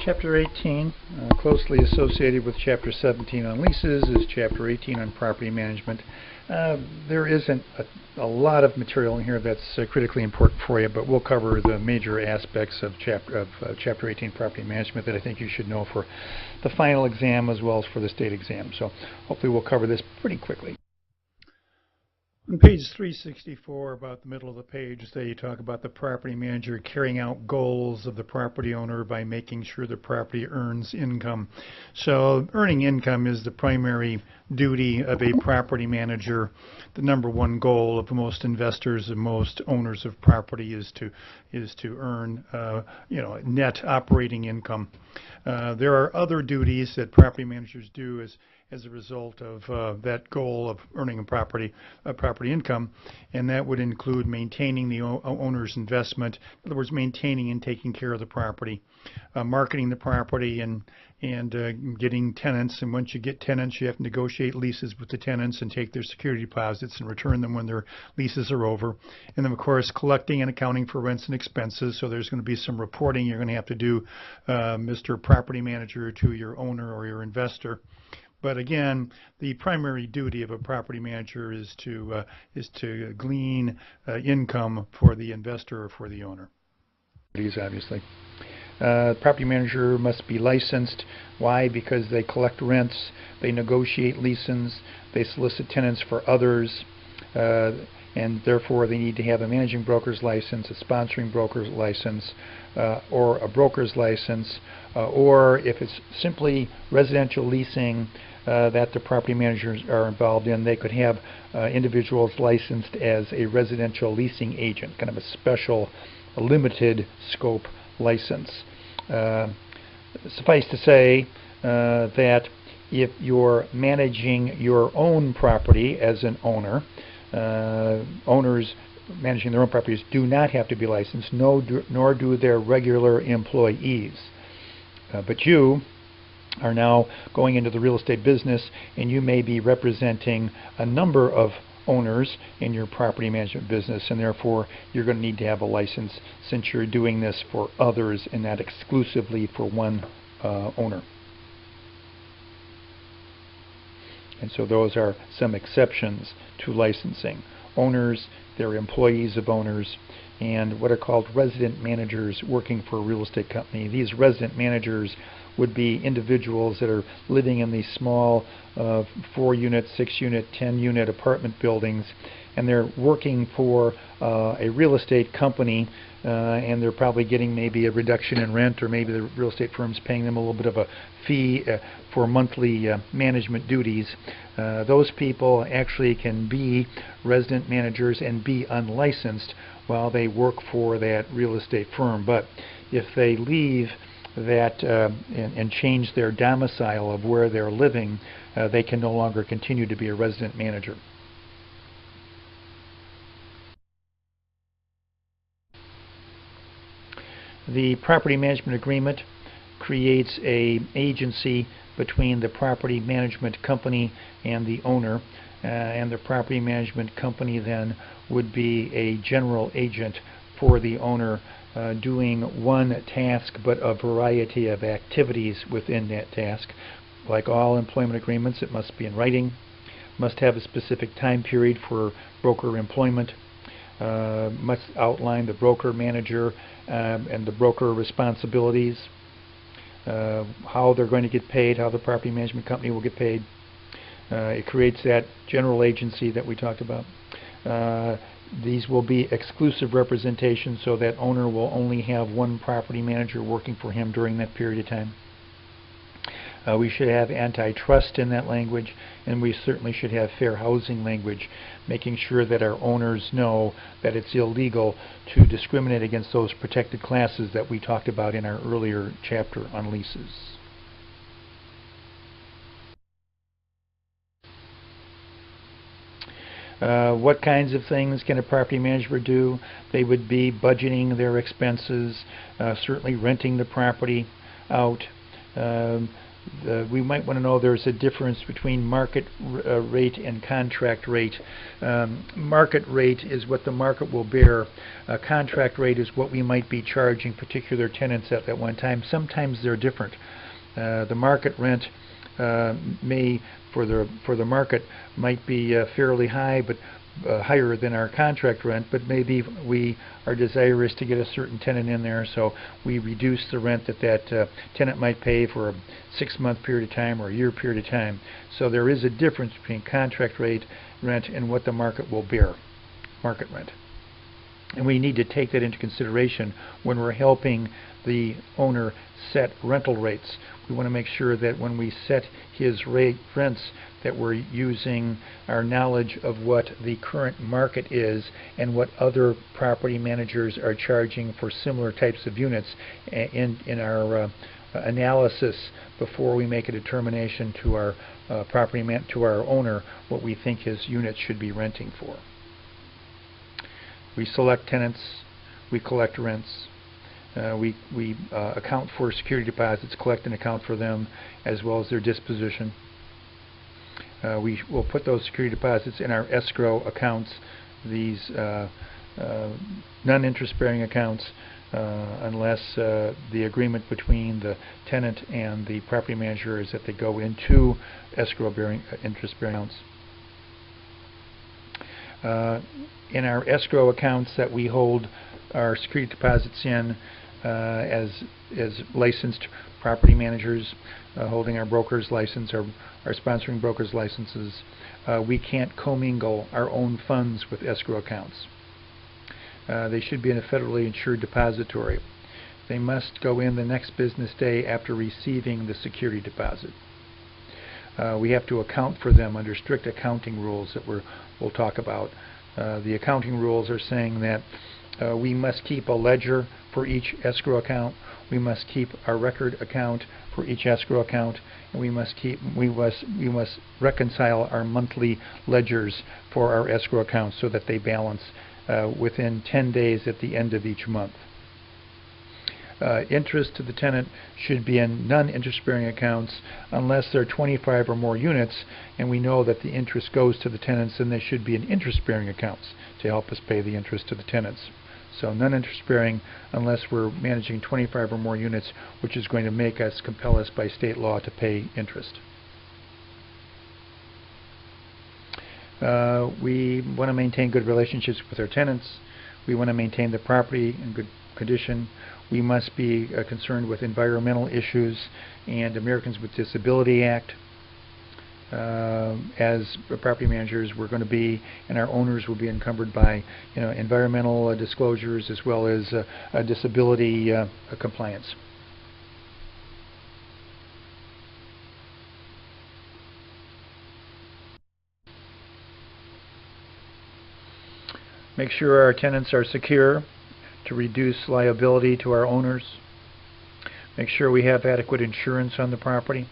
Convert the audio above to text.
Chapter 18, closely associated with Chapter 17 on leases, is Chapter 18 on property management. There isn't a lot of material in here that's critically important for you, but we'll cover the major aspects of Chapter 18 property management that I think you should know for the final exam as well as for the state exam. So hopefully we'll cover this pretty quickly. On page 364, about the middle of the page, they talk about the property manager carrying out goals of the property owner by making sure the property earns income. So earning income is the primary duty of a property manager. The number one goal of most investors and most owners of property is to earn net operating income. There are other duties that property managers do as a result of that goal of earning a property income, and that would include maintaining the owner's investment. In other words, maintaining and taking care of the property, marketing the property, and getting tenants. And once you get tenants, you have to negotiate leases with the tenants and take their security deposits and return them when their leases are over. And then, of course, collecting and accounting for rents and expenses. So there's going to be some reporting you're going to have to do, Mr. Property Manager, to your owner or your investor. But again, the primary duty of a property manager is to glean income for the investor or for the owner. Obviously, property manager must be licensed. Why? Because they collect rents, they negotiate leases, they solicit tenants for others, and therefore they need to have a managing broker's license, a sponsoring broker's license, or a broker's license, or if it's simply residential leasing that the property managers are involved in, they could have individuals licensed as a residential leasing agent, kind of a special, limited scope license. Suffice to say that if you're managing your own property as an owner, owners managing their own properties do not have to be licensed, nor do their regular employees. But you are now going into the real estate business, and you may be representing a number of owners in your property management business, and therefore you're going to need to have a license since you're doing this for others and not exclusively for one owner. And so those are some exceptions to licensing. Owners, they're employees of owners, and what are called resident managers working for a real estate company. These resident managers would be individuals that are living in these small 4-unit, 6-unit, 10-unit apartment buildings, and they're working for a real estate company, and they're probably getting maybe a reduction in rent, or maybe the real estate firm's paying them a little bit of a fee for monthly management duties. Those people actually can be resident managers and be unlicensed while they work for that real estate firm. But if they leave that and change their domicile of where they're living, they can no longer continue to be a resident manager. The property management agreement creates an agency between the property management company and the owner, and the property management company then would be a general agent for the owner, doing one task but a variety of activities within that task. Like all employment agreements, it must be in writing, must have a specific time period for broker employment, must outline the broker manager and the broker responsibilities, how they're going to get paid, how the property management company will get paid. It creates that general agency that we talked about. These will be exclusive representation, so that owner will only have one property manager working for him during that period of time. We should have antitrust in that language, and we certainly should have fair housing language, making sure that our owners know that it's illegal to discriminate against those protected classes that we talked about in our earlier chapter on leases. What kinds of things can a property manager do? They would be budgeting their expenses, certainly renting the property out, We might want to know there's a difference between market rate and contract rate. Market rate is what the market will bear. Contract rate is what we might be charging particular tenants at that one time. Sometimes they're different. The market rent may, for the market, might be fairly high, but higher than our contract rent, but maybe we are desirous to get a certain tenant in there, so we reduce the rent that tenant might pay for a 6-month period of time or a year period of time. So there is a difference between contract rate rent and what the market will bear, market rent. And we need to take that into consideration when we're helping the owner set rental rates. We want to make sure that when we set his rents that we're using our knowledge of what the current market is and what other property managers are charging for similar types of units in our analysis before we make a determination to our to our owner what we think his unit should be renting for. We select tenants, we collect rents, we account for security deposits, collect and account for them, as well as their disposition. We will put those security deposits in our escrow accounts, these non-interest-bearing accounts, unless the agreement between the tenant and the property manager is that they go into escrow-bearing, interest-bearing accounts. In our escrow accounts that we hold our security deposits in as licensed property managers, holding our broker's license, our sponsoring broker's licenses, we can't commingle our own funds with escrow accounts. They should be in a federally insured depository. They must go in the next business day after receiving the security deposit. We have to account for them under strict accounting rules that we'll talk about. The accounting rules are saying that we must keep a ledger for each escrow account. We must keep our record account for each escrow account, and we must reconcile our monthly ledgers for our escrow accounts so that they balance within 10 days at the end of each month. Interest to the tenant should be in non-interest-bearing accounts unless there are 25 or more units, and we know that the interest goes to the tenants, and they should be in interest-bearing accounts to help us pay the interest to the tenants. So non-interest-bearing unless we're managing 25 or more units, which is going to compel us by state law to pay interest. We want to maintain good relationships with our tenants. We want to maintain the property in good condition. We must be concerned with environmental issues and Americans with Disability Act. As property managers, we're going to be, and our owners will be encumbered by, environmental disclosures as well as disability compliance. Make sure our tenants are secure to reduce liability to our owners. Make sure we have adequate insurance on the property.